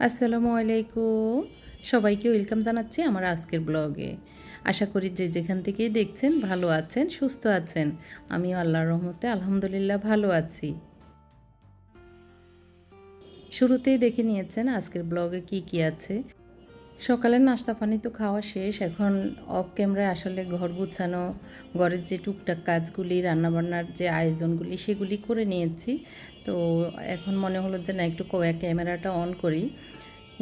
আসসালামু আলাইকুম। সবাইকে ওয়েলকাম জানাচ্ছি আমার আজকের ব্লগে। আশা করি যে যেখান থেকেই দেখছেন ভালো আছেন, সুস্থ আছেন। আমিও আল্লাহর রহমতে আলহামদুলিল্লাহ ভালো আছি। শুরুতেই দেখে নিয়েছেন আজকের ব্লগে কি আছে। সকালের নাস্তা পানি তো খাওয়া শেষ। এখন অফ ক্যামেরায় আসলে ঘর গুছানো, ঘরের যে টুকটাক কাজগুলি, রান্নাবান্নার যে আয়োজনগুলি সেগুলি করে নিয়েছি। তো এখন মনে হলো যে না একটু ক্যামেরাটা অন করি।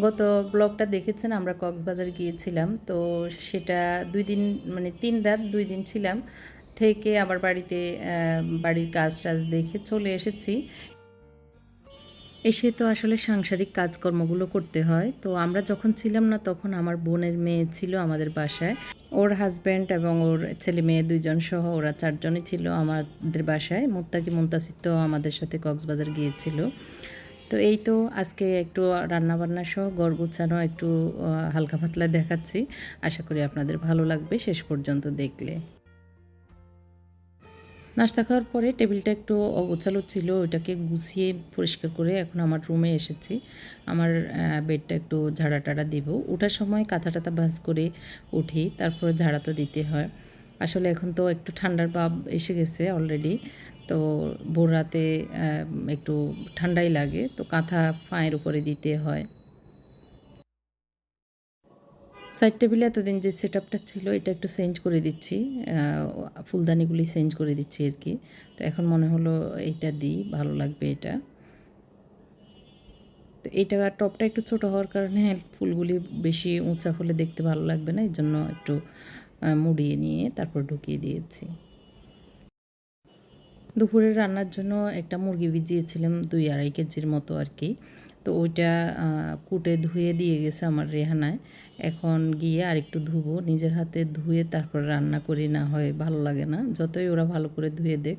গত ব্লগটা দেখেছেন আমরা কক্সবাজার গিয়েছিলাম। তো সেটা ২ দিন মানে ৩ রাত ২ দিন ছিলাম। থেকে আবার বাড়িতে বাড়ির কাজ-টাজ দেখে চলে এসেছি। এসে তো আসলে সাংসারিক কাজকর্মগুলো করতে হয়। তো আমরা যখন ছিলাম না তখন আমার বোনের মেয়ে ছিল আমাদের বাসায়। ওর হাসব্যান্ড এবং ওর ছেলে-মেয়ে ২ জন সহ ওরা ৪ জনই ছিল আমাদের বাসায়। মুত্তাকি মুনতাসির তো আমাদের সাথে কক্সবাজার গিয়েছিল। তো এই তো আজকে একটু রান্নাবান্না সহ ঘর গোছানো একটু হালকা পাতলা দেখাচ্ছি। আশা করি আপনাদের ভালো লাগবে শেষ পর্যন্ত দেখলে। নাস্তা খাওয়ার পরে টেবিলটা একটু অগোছালো ছিল, ওইটাকে গুছিয়ে পরিষ্কার করে এখন আমার রুমে এসেছি। আমার বেডটা একটু ঝাড়া-টাড়া দিব। ওঠার সময় কাঁথা-টাথা ভাঁজ করে উঠি, তারপরে ঝাড়া তো দিতে হয়। আসলে এখন তো একটু ঠান্ডার ভাব এসে গেছে অলরেডি। তো ভোর রাতে একটু ঠান্ডাই লাগে, তো কাঁথা পায়ের উপরে দিতে হয়। সাইড টেবিলে এতদিন যে সেটআপটা ছিল এটা একটু চেঞ্জ করে দিচ্ছি। ফুলদানিগুলি চেঞ্জ করে দিচ্ছি আরকি। তো এখন মনে হলো এইটা দিই, ভালো লাগবে এটা। তো এইটা টবটা একটু ছোট হওয়ার কারণে ফুলগুলি বেশি উঁচা হলে দেখতে ভালো লাগবে না। এজন্য একটু মুড়িয়ে নিয়ে তারপর ঢুকিয়ে দিয়েছি। দুপুরে রান্নার জন্য একটা মুরগি ভিজিয়েছিলাম ২-২.৫ কেজির মতো আরকি। তো ওইটা কুটে ধুয়ে দিয়ে গেছে আমার রেহানায়। এখন গিয়ে আরেকটু ধুবো। নিজের হাতে ধুয়ে তারপর রান্না করি, না হয় ভালো লাগে না। যতই ওরা ভালো করে ধুয়ে দেক,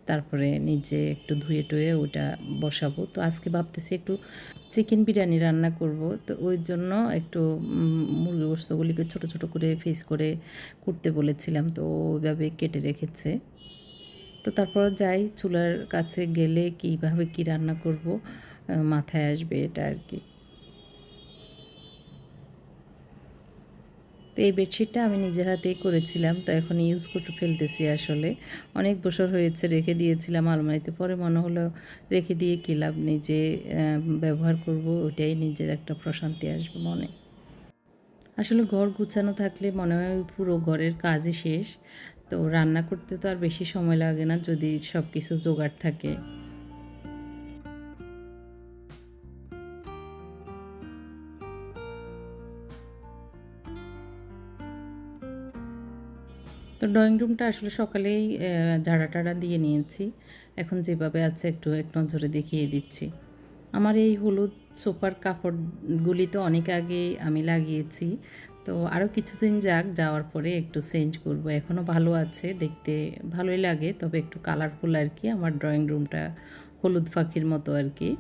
তারপরে নিজে একটু ধুয়ে-টুয়ে ওইটা বসাবো। তো আজকে ভাবতেছি একটু চিকেন বিরিয়ানি রান্না করব। তো ওই জন্য একটু মুরগির গোশতগুলিকে ছোট, ছোট করে পিস করে কুটতে বলেছিলাম। তো ওইভাবে কেটে রেখেছে। তো তারপর যাই চুলার কাছে গেলে কীভাবে কী রান্না করব মাথায় আসবে এটা আর কি। তো এই বেডশিটটা আমি নিজের হাতেই করেছিলাম। তো এখন ইউজ করে ফেলতেছি আসলে। অনেক বছর হয়েছে রেখে দিয়েছিলাম আলমারিতে। পরে মনে হলো রেখে দিয়ে কী লাভ, নিজে ব্যবহার করব, ওইটাই নিজের একটা প্রশান্তি আসবে মনে। আসলে ঘর গুছানো থাকলে মনে হয় পুরো ঘরের কাজই শেষ। তো রান্না করতে তো আর বেশি সময় লাগে না যদি সব কিছু জোগাড় থাকে। তো ড্রয়িং রুমটা আসলে সকালেই ঝাড়া-টাড়া দিয়ে নিয়েছি। এখন যেভাবে আছে একটু এক নজরে দেখিয়ে দিচ্ছি। আমার এই হলুদ সোফার কাপড়গুলি তো অনেক আগেই আমি লাগিয়েছি। তো আরও কিছুদিন যাক, যাওয়ার পরে একটু চেঞ্জ করব। এখনও ভালো আছে, দেখতে ভালোই লাগে। তবে একটু কালারফুল আরকি। আমার ড্রয়িং রুমটা হলুদ পাখির মতো আরকি।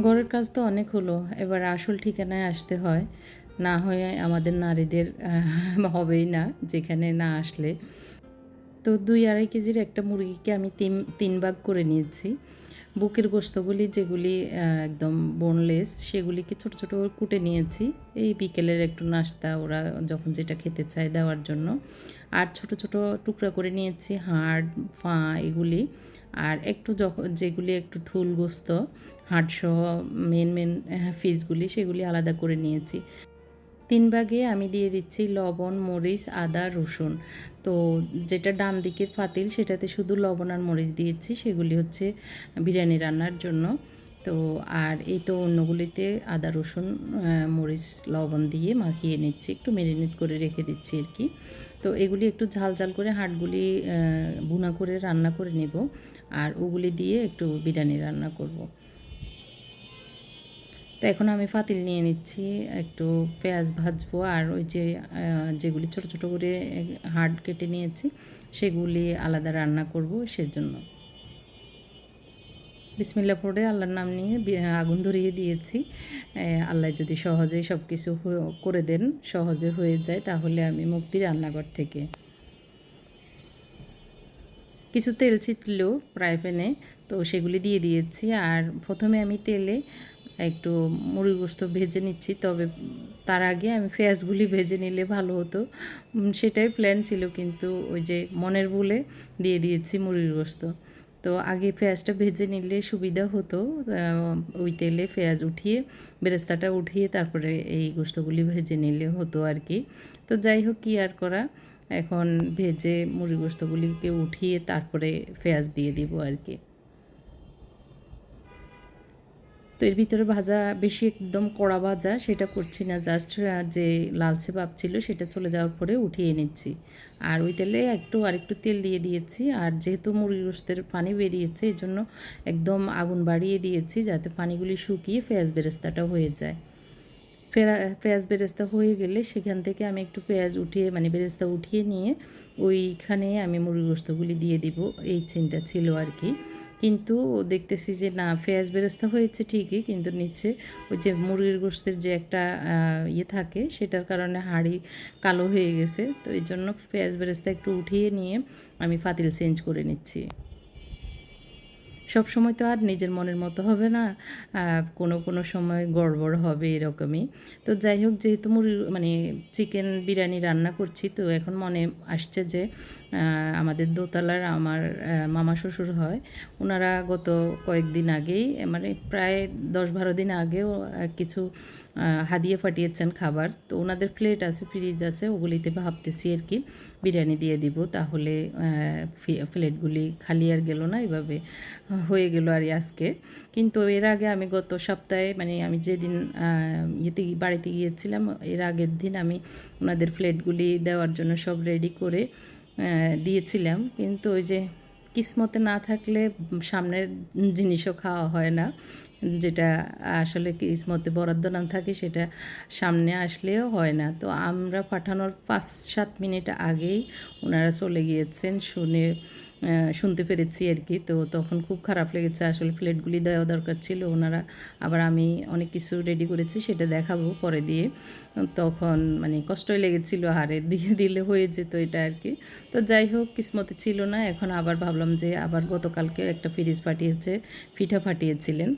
ঘরের কাজ তো অনেক হলো। এবার আসল ঠিকানায় আসতে হয়। না হয়ে আমাদের নারীদের হবেই না, যেখানে না আসলে। তো ২-২.৫ কেজির একটা মুরগিকে আমি ৩ ভাগ করে নিয়েছি। বুকের গোশতগুলি যেগুলি একদম বোনলেস সেগুলিকে ছোট, ছোট করে কুটে নিয়েছি। এই বিকেলের একটু নাস্তা ওরা যখন যেটা খেতে চায় দেওয়ার জন্য। আর ছোট, ছোট টুকরা করে নিয়েছি হাড়, পা এগুলি। আর একটু যেগুলি একটু থুল গোস্ত, হাড়সহ মেন পিসগুলি সেগুলি আলাদা করে নিয়েছি। ৩ ভাগে আমি দিয়ে দিচ্ছি লবণ, মরিচ, আদা, রসুন। তো যেটা ডান দিকের পাতিল সেটাতে শুধু লবণ আর মরিচ দিয়েছি। সেগুলি হচ্ছে বিরিয়ানি রান্নার জন্য। তো আর এই তো অন্যগুলিতে আদা, রসুন, মরিচ, লবণ দিয়ে মাখিয়ে নিচ্ছি। একটু মেরিনেট করে রেখে দিচ্ছি আরকি। তো এগুলি একটু ঝাল, ঝাল করে হাড়গুলি ভুনা করে রান্না করে নেব। আর ওগুলি দিয়ে একটু বিরিয়ানি রান্না করব। তো এখন আমি পাতিল নিয়ে নিচ্ছি, একটু পেঁয়াজ ভাজবো আর ওই যে যেগুলি ছোট, ছোট করে হাড় কেটে নিয়েছি সেগুলি আলাদা রান্না করব সেজন্য। বিসমিল্লাহ পড়ে আল্লাহর নাম নিয়ে আগুন ধরিয়ে দিয়েছি। আল্লাহ যদি সহজেই সব কিছু করে দেন, সহজে হয়ে যায় তাহলে আমি মুক্তি রান্নাঘর থেকে। কিছু তেল ছিল ফ্রাই প্যানে, তো সেগুলি দিয়ে দিয়েছি। আর প্রথমে আমি তেলে একটু মুরগির গোশত ভেজে নিচ্ছি, তবে তার আগে আমি পেঁয়াজগুলি ভেজে নিলে ভালো হতো, সেটাই প্ল্যান ছিল, কিন্তু ওই যে মনের ভুলে দিয়ে দিয়েছি মুরগির গোশত। তো আগে পেঁয়াজটা ভেজে নিলে সুবিধা হতো, ওই তেলে পেঁয়াজ উঠিয়ে বেরেস্তাটা উঠিয়ে তারপরে এই গোশতগুলি ভেজে নিলে হতো আর কি। তো যাই হোক, কী আর করা, এখন ভেজে মুরগির গোশতগুলিকে উঠিয়ে তারপরে পেঁয়াজ দিয়ে দিব আর কি। তো এর ভিতরে ভাজা বেশি একদম কড়া ভাজা সেটা করছি না, জাস্ট যে লালচে ভাব ছিল সেটা চলে যাওয়ার পরে উঠিয়ে নিচ্ছি। আর ওই তেলে আরেকটু তেল দিয়ে দিয়েছি, আর যেহেতু মুরগির গোশতের পানি বেরিয়েছে এই জন্য একদম আগুন বাড়িয়ে দিয়েছি যাতে পানিগুলি শুকিয়ে পেঁয়াজ বেরেস্তাটা হয়ে যায়। পেঁয়াজ বেরেস্তা হয়ে গেলে সেখান থেকে আমি একটু পেঁয়াজ উঠিয়ে বেরেস্তা উঠিয়ে নিয়ে ওইখানে আমি মুরগির গোশতগুলি দিয়ে দিব, এই চিন্তা ছিল আর কি। কিন্তু দেখতেছি যে না, পেঁয়াজ বেরেস্তা হয়েছে ঠিকই, কিন্তু নিচে ওই যে মুরগির গোশতের যে একটা ইয়ে থাকে সেটার কারণে হাঁড়ি কালো হয়ে গেছে। তো এই জন্য পেঁয়াজ বেরেস্তা একটু উঠিয়ে নিয়ে আমি পাতিল চেঞ্জ করে নিচ্ছি। সব সময় তো আর নিজের মনের মতো হবে না, কোনো সময় গড়বড় হবে এরকমই। তো যাই হোক, যেহেতু চিকেন বিরিয়ানি রান্না করছি, তো এখন মনে আসছে যে আমাদের দোতলার আমার মামা শ্বশুর হয়, ওনারা গত কয়েকদিন আগেই প্রায় 10-12 দিন আগেও কিছু হাদিয়া পাঠিয়েছেন খাবার। তো ওনাদের প্লেট আছে, ফ্রিজ আছে, ওগুলিতে ভাবতেছি আর কি বিরিয়ানি দিয়ে দিব, তাহলে প্লেটগুলি খালি আর গেল না, এভাবে হয়ে গেল আর আজকে। কিন্তু এর আগে আমি গত সপ্তাহে আমি যেদিন বাড়িতে গিয়েছিলাম, এর আগের দিন আমি ওনাদের প্লেটগুলি দেওয়ার জন্য সব রেডি করে দিয়েছিলাম, কিন্তু ওই যে কিসমতে না থাকলে সামনের জিনিসও খাওয়া হয় না, যেটা আসলে কিসমতে বরাদ্দ না থাকে সেটা সামনে আসলেও হয় না। তো আমরা পাঠানোর 5-7 মিনিট আগেই ওনারা চলে গিয়েছেন, শুনতে পেরেছি আর কি। তো তখন খুব খারাপ লেগেছে, আসলে প্লেটগুলি দেওয়া দরকার ছিল ওনারা। আবার আমি অনেক কিছু রেডি করেছি, সেটা দেখাবো পরে দিয়ে। তখন কষ্টই লেগেছিল, হারে দিয়ে দিলে হয়ে যেত এটা আর কি। তো যাই হোক, কিসমতে ছিল না। এখন আবার ভাবলাম যে আবার গতকালকেও একটা ফ্রিজ পাঠিয়েছে, পিঠা পাঠিয়েছিলেন,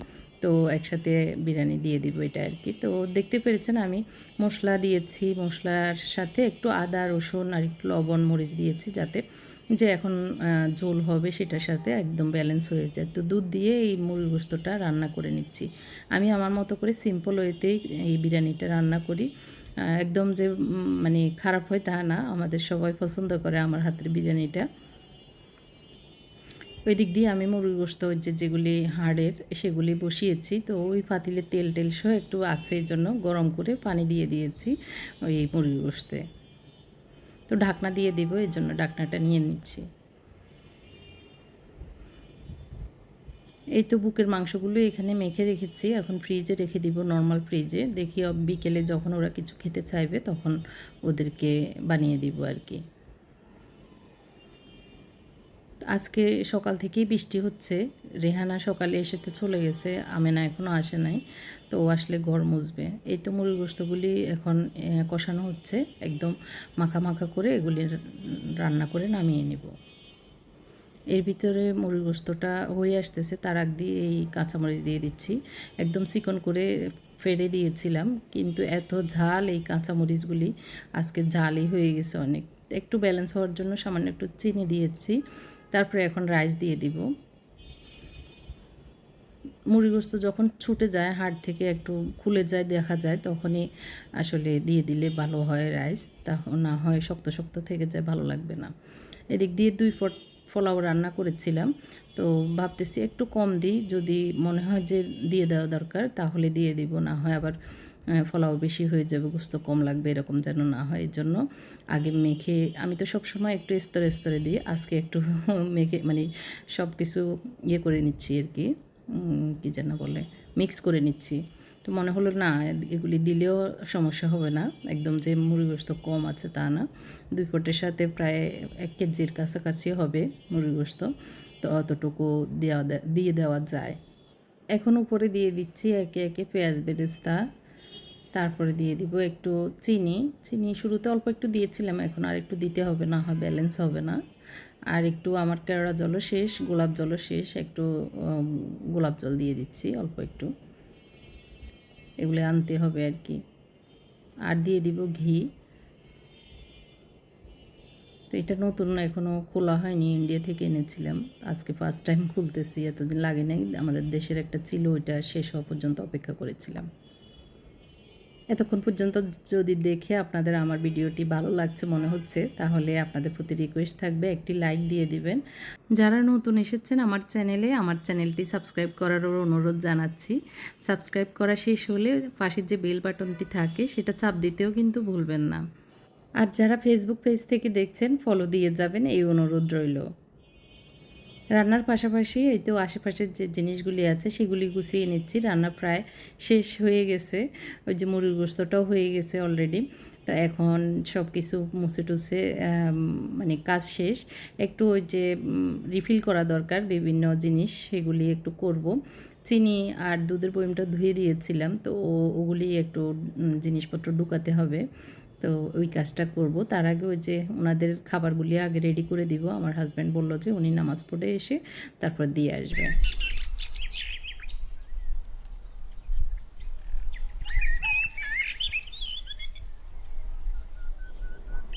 তো একসাথে বিরিয়ানি দিয়ে দিব এটা আর কি। তো দেখতে পেরেছেন আমি মশলা দিয়েছি, মশলার সাথে একটু আদা রসুন আর একটু লবণ মরিচ দিয়েছি, যাতে যে এখন ঝোল হবে সেটার সাথে একদম ব্যালেন্স হয়ে যায়। তো দুধ দিয়ে এই মুরগির গোশতটা রান্না করে নিচ্ছি। আমি আমার মতো করে সিম্পল ওয়েতেই এই বিরিয়ানিটা রান্না করি, একদম যে খারাপ হয় তা না, আমাদের সবাই পছন্দ করে আমার হাতের বিরিয়ানিটা। ওই দিক দিয়ে আমি মুরগির গোশত যেগুলি হাড়ের সেগুলি বসিয়েছি, তো ওই পাতিলে তেল সহ একটু আছে, এই জন্য গরম করে পানি দিয়ে দিয়েছি ওই মুরগির গোশতে। তো ঢাকনা দিয়ে দিব, এর জন্য ঢাকনাটা নিয়ে নিচ্ছি। এই তো বুকের মাংসগুলো এখানে মেখে রেখেছি, এখন ফ্রিজে রেখে দিব, নর্মাল ফ্রিজে। দেখি বিকেলে যখন ওরা কিছু খেতে চাইবে তখন ওদেরকে বানিয়ে দিব আর কি। আজকে সকাল থেকেই বৃষ্টি হচ্ছে, রেহানা সকালে এসে তো চলে গেছে, আমেনা এখনও আসে নাই, তো ও আসলে ঘর মুছবে। এই তো মুরগির গোশতগুলি এখন কষানো হচ্ছে, একদম মাখা মাখা করে এগুলি রান্না করে নামিয়ে নেব। এর ভিতরে মুরগির গোশতটা হয়ে আসতেছে, তার আগ দিয়ে এই কাঁচামরিচ দিয়ে দিচ্ছি, একদম চিকন করে ফেড়ে দিয়েছিলাম, কিন্তু এত ঝাল এই কাঁচামরিচগুলি আজকে ঝালই হয়ে গেছে অনেক। একটু ব্যালেন্স হওয়ার জন্য সামান্য একটু চিনি দিয়েছি। তারপরে এখন রাইস দিয়ে দিব। মুরগির গোশত যখন ছুটে যায় হাড় থেকে, একটু খুলে যায় দেখা যায়, তখনই আসলে দিয়ে দিলে ভালো হয় রাইস, তা না হয় শক্ত শক্ত থেকে যায়, ভালো লাগবে না। এদিক দিয়ে 2 পট পোলাও রান্না করেছিলাম, তো ভাবতেছি একটু কম দিই, যদি মনে হয় যে দিয়ে দেওয়া দরকার তাহলে দিয়ে দিব, না হয় আবার পোলাও বেশি হয়ে যাবে, গোশত কম লাগবে, এরকম যেন না হয়। এর জন্য আগে মেখে, আমি তো সবসময় একটু স্তরে স্তরে দিই, আজকে একটু মেখে সব কিছু ইয়ে করে নিচ্ছি আর কি, কী যেন বলে, মিক্স করে নিচ্ছি। তো মনে হলো না, এগুলি দিলেও সমস্যা হবে না, একদম যে মুরগির গোশত কম আছে তা না, 2 পটের সাথে প্রায় 1 কেজির কাছাকাছি হবে মুরগির গোশত, তো অতটুকু দিয়ে দেওয়া যায়। এখন উপরে দিয়ে দিচ্ছি একে একে পেঁয়াজ বেরেস্তা, তারপরে দিয়ে দিব একটু চিনি। শুরুতে অল্প একটু দিয়েছিলাম, এখন আর একটু দিতে হবে, না হয় ব্যালেন্স হবে না। আর একটু আমার কেওড়া জলও শেষ, গোলাপ জলও শেষ, একটু গোলাপ জল দিয়ে দিচ্ছি অল্প একটু, এগুলো আনতে হবে আর কি। আর দিয়ে দিব ঘি। তো এটা নতুন, এখনও খোলা হয়নি, ইন্ডিয়া থেকে এনেছিলাম, আজকে ফার্স্ট টাইম খুলতেছি, এতদিন লাগে নাই, আমাদের দেশের একটা ছিল, ওইটা শেষ হওয়া পর্যন্ত অপেক্ষা করেছিলাম। এতক্ষণ পর্যন্ত যদি দেখে আপনাদের আমার ভিডিওটি ভালো লাগছে মনে হচ্ছে, তাহলে আপনাদের প্রতি রিকোয়েস্ট থাকবে একটি লাইক দিয়ে দিবেন। যারা নতুন এসেছেন আমার চ্যানেলে, আমার চ্যানেলটি সাবস্ক্রাইব করারও অনুরোধ জানাচ্ছি। সাবস্ক্রাইব করা শেষ হলে পাশের যে বেল বাটনটি থাকে সেটা চাপ দিতেও কিন্তু ভুলবেন না। আর যারা ফেসবুক পেজ থেকে দেখছেন ফলো দিয়ে যাবেন, এই অনুরোধ রইল। রান্নার পাশাপাশি এই তো আশেপাশের যে জিনিসগুলি আছে সেগুলি গুছিয়ে নিচ্ছি। রান্না প্রায় শেষ হয়ে গেছে, ওই যে মুরগির গোস্তটাও হয়ে গেছে অলরেডি। তো এখন সব কিছু মুছে টুছে মানে কাজ শেষ। একটু ওই যে রিফিল করা দরকার বিভিন্ন জিনিস, সেগুলি একটু করব। চিনি আর দুধের বয়মটা ধুয়ে দিয়েছিলাম, তো ওগুলি একটু জিনিসপত্র ঢুকাতে হবে। তো ওই কাজটা করব। তার আগে ওই যে ওনাদের খাবারগুলি আগে রেডি করে দিব। আমার হাজব্যান্ড বলল যে উনি নামাজ পড়ে এসে তারপর দিয়ে আসবে।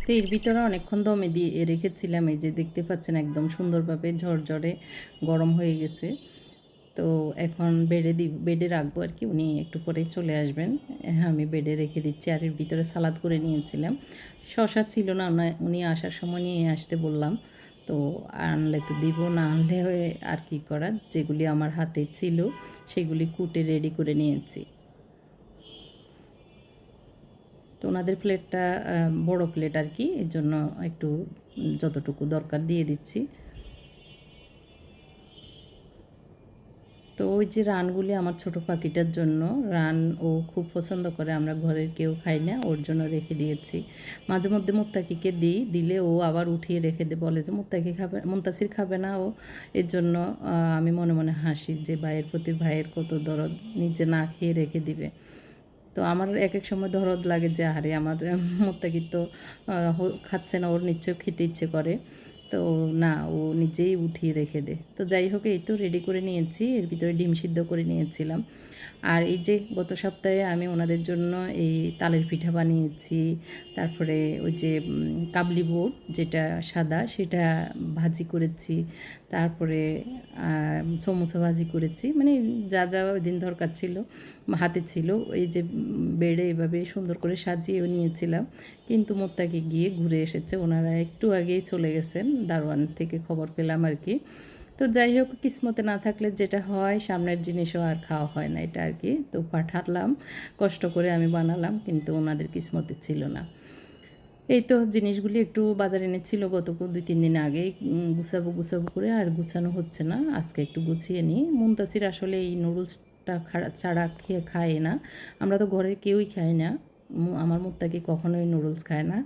তো এর ভিতরে অনেকক্ষণ দমে দিয়ে রেখেছিলাম, এই যে দেখতে পাচ্ছেন একদম সুন্দরভাবে ঝরঝরে গরম হয়ে গেছে। তো এখন বেডে রাখবো আর কি, উনি একটু পরেই চলে আসবেন। হ্যাঁ, আমি বেডে রেখে দিচ্ছি। আর এর ভিতরে সালাদ করে নিয়েছিলাম, শশা ছিল না, উনি আসার সময় নিয়ে আসতে বললাম। তো আনলে তো দিব, না আনলে আর কি করা, যেগুলি আমার হাতে ছিল সেগুলি কুটে রেডি করে নিয়েছি। তো ওনাদের প্লেটটা বড় প্লেট আর কি, এর জন্য একটু যতটুকু দরকার দিয়ে দিচ্ছি। তো ওই যে রানগুলি আমার ছোট পাখিটার জন্য, রান ও খুব পছন্দ করে, আমরা ঘরের কেউ খাই না, ওর জন্য রেখে দিয়েছি। মাঝে মধ্যে মুত্তাকিকে দিলে ও আবার উঠিয়ে রেখে বলে যে মুত্তাকি খাবে, মুনতাসির খাবে না ও। এর জন্য আমি মনে মনে হাসি যে ভাইয়ের প্রতি ভাইয়ের কত দরদ, নিজে না খেয়ে রেখে দিবে। তো আমার এক এক সময় দরদ লাগে যে আরে আমার মুত্তাকি তো খাচ্ছে না, ওর নিশ্চয় খেতে ইচ্ছে করে। তো না, ও নিজেই উঠিয়ে রেখে দেয়। তো যাই হোক, এই তো রেডি করে নিয়েছি, এর ভিতরে ডিম সিদ্ধ করে নিয়েছিলাম। আর এই যে গত সপ্তাহে আমি ওনাদের জন্য এই তালের পিঠা বানিয়েছি, তারপরে ওই যে কাবলি বুট যেটা সাদা সেটা ভাজি করেছি, তারপরে সমোসা ভাজি করেছি, মানে যা যা ওই দিন দরকার ছিল হাতে ছিল। এই যে বেড়ে এভাবে সুন্দর করে সাজিয়েও নিয়েছিলাম, কিন্তু মোত্তাকি গিয়ে ঘুরে এসেছে, ওনারা একটু আগেই চলে গেছেন, দারোয়ান থেকে খবর পেলাম আর কি। তো যাই হোক, কিসমতে না থাকলে যেটা হয়, সামনের জিনিসও আর খাওয়া হয় না, এটা আর কি। তো পাঠালাম, কষ্ট করে আমি বানালাম, কিন্তু ওনাদের কিসমতে ছিল না। এই তো জিনিসগুলি একটু বাজারে এনেছিল গত 2-3 দিন আগেই, গুছাবো গুছাবো করে আর গুছানো হচ্ছে না, আজকে একটু গুছিয়ে নিই। মুনতাসির আসলে এই নুডলসটা ছাড়া খায় না, আমরা তো ঘরের কেউই খাই না। আমার মুত্তাকি কখনোই নুডলস খায় না,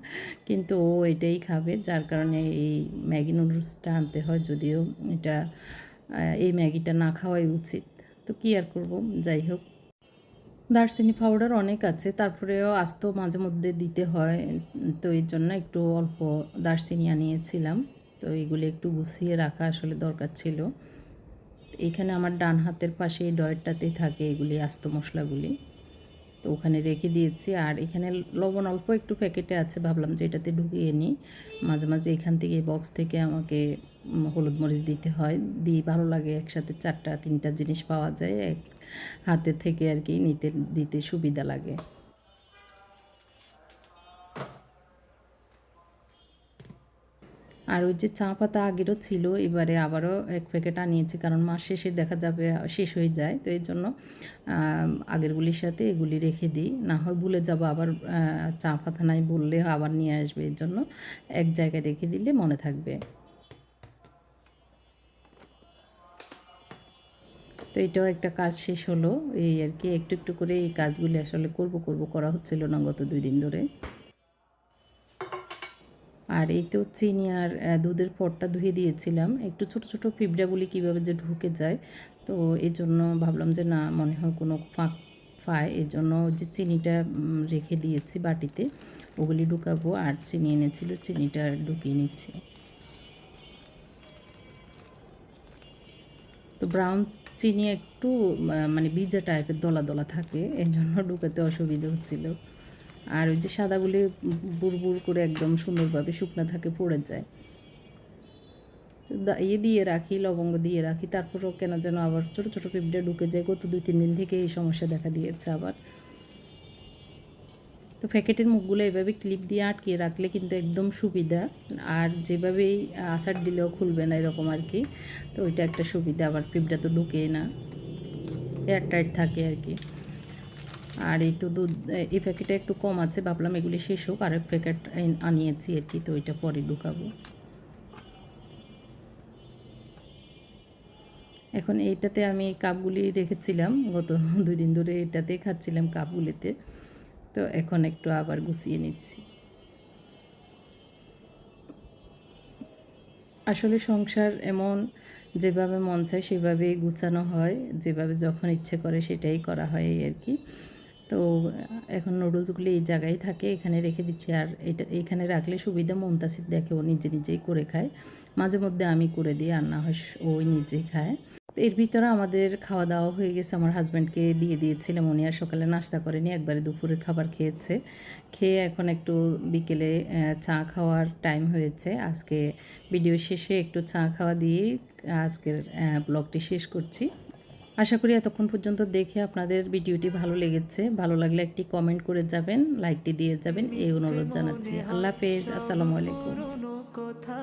কিন্তু ও এটাই খাবে, যার কারণে এই ম্যাগি নুডলসটা আনতে হয়, যদিও এটা এই ম্যাগিটা না খাওয়াই উচিত। তো কী আর করব, যাই হোক। দারচিনি পাউডার অনেক আছে, তারপরেও আস্ত মাঝে মধ্যে দিতে হয়, তো এই জন্য একটু অল্প দারচিনি আনিয়েছিলাম। তো এগুলি একটু গুছিয়ে রাখা আসলে দরকার ছিল। এখানে আমার ডান হাতের পাশে এই ডয়েরটাতেই থাকে এগুলি আস্ত মশলাগুলি, তো ওখানে রেখে দিয়েছি। আর এখানে লবণ অল্প একটু প্যাকেটে আছে, ভাবলাম যে এটাতে ঢুকিয়ে নিই। মাঝে মাঝে এখান থেকে এই বক্স থেকে আমাকে হলুদ মরিচ দিতে হয়, দিয়ে ভালো লাগে, একসাথে 4-3টা জিনিস পাওয়া যায় এক হাতে থেকে আর কি, দিতে সুবিধা লাগে। আর ওই যে চা পাতা আগেরও ছিল, এবারে আবারও 1 প্যাকেট আনিয়েছি, কারণ মাস শেষে দেখা যাবে শেষ হয়ে যায়, তো এই জন্য আগেরগুলির সাথে এগুলি রেখে দিই, না হয় ভুলে যাব আবার, চা পাতা নাই বললে আবার নিয়ে আসবে, এর জন্য এক জায়গায় রেখে দিলে মনে থাকবে। তো এটাও একটা কাজ শেষ হলো, এই আর কি, একটু একটু করে এই কাজগুলি আসলে করব করা হচ্ছিল না গত 2 দিন ধরে। আর এই তো চিনি আর দুধের পটটা ধুয়ে দিয়েছিলাম, একটু ছোট ছোট পিঁপড়াগুলি কীভাবে যে ঢুকে যায়, তো এই জন্য ভাবলাম যে না, মনে হয় কোনো ফাঁক পায়, এই জন্য যে চিনিটা রেখে দিয়েছি বাটিতে, ওগুলি ঢুকাবো। আর চিনি এনেছিল, চিনিটা ঢুকিয়ে নিচ্ছি। তো ব্রাউন চিনি একটু মানে ভিজা টাইপের দলা দলা থাকে, এই জন্য ঢুকাতে অসুবিধা হচ্ছিল। আর ওই যে সাদাগুলি বুড় করে একদম সুন্দরভাবে শুকনা থাকে, পড়ে যায়। তো ইয়ে দিয়ে রাখি, লবঙ্গ দিয়ে রাখি, তারপরেও কেন যেন আবার ছোটো ছোটো পিঁপড়ে ঢুকে যায়। গত 2-3 দিন থেকে এই সমস্যা দেখা দিয়েছে আবার। তো প্যাকেটের মুখগুলো এভাবে ক্লিপ দিয়ে আটকিয়ে রাখলে কিন্তু একদম সুবিধা। আর যেভাবেই আচার দিলেও খুলবে না এরকম আর কি। তো ওইটা একটা সুবিধা, আবার পিঁপড়া তো ঢুকেই না, এয়ারটাইট থাকে আর কি। আর এই তো দুধ, এই প্যাকেটে একটু কম আছে, ভাবলাম এগুলি শেষ হোক, আরেক প্যাকেট আনিয়েছি আর কি, তো ওইটা পরে ঢুকাবো। এখন এইটাতে আমি কাপগুলি রেখেছিলাম, গত 2 দিন ধরে এটাতেই খাচ্ছিলাম কাপগুলিতে। তো এখন একটু আবার গুছিয়ে নিচ্ছি। আসলে সংসার এমন, যেভাবে মন চায় সেভাবেই গুছানো হয়, যেভাবে যখন ইচ্ছে করে সেটাই করা হয় এই আর কি। তো এখন নুডলসগুলো এই জায়গায় থাকে, এখানে রেখে দিচ্ছি। আর এটা এইখানে রাখলে সুবিধা, মুনতাসির দেখে ও নিজে নিজেই করে খায়, মাঝে মধ্যে আমি করে দিই, আর না হয় ওই নিজেই খায়। তো এর ভিতরে আমাদের খাওয়া দাওয়া হয়ে গেছে, আমার হাজব্যান্ডকে দিয়ে দিয়েছিলাম, উনি আর সকালে নাস্তা করেনি, একবারে দুপুরের খাবার খেয়েছে। খেয়ে এখন একটু বিকেলে চা খাওয়ার টাইম হয়েছে। আজকে ভিডিও শেষে একটু চা খাওয়া দিয়েই আজকের ব্লগটি শেষ করছি। আশা করি এতক্ষণ পর্যন্ত দেখে আপনাদের ভিডিওটি ভালো লেগেছে। ভালো লাগলে একটি কমেন্ট করে যাবেন, লাইকটি দিয়ে যাবেন, এই অনুরোধ জানাচ্ছি। আল্লাহ হাফেজ, আসসালামু আলাইকুম। কথা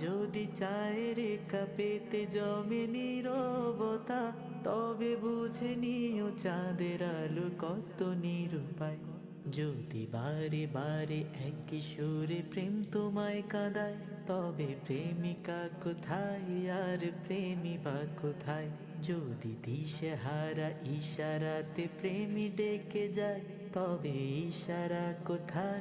যদি চায়ের কাপেতে জমে নীরবতা, তবে বুঝে নিও চাঁদের আলো কত নিরূপায়। যদি বারে বারে একই সুরে প্রেম তোমায় কাঁদায়, তবে প্রেমিকা কোথায় আর প্রেমী বা কোথায়? যদি দিশেহারা ইশারাতে প্রেমী ডেকে যায়, তবে ইশারা কোথায়?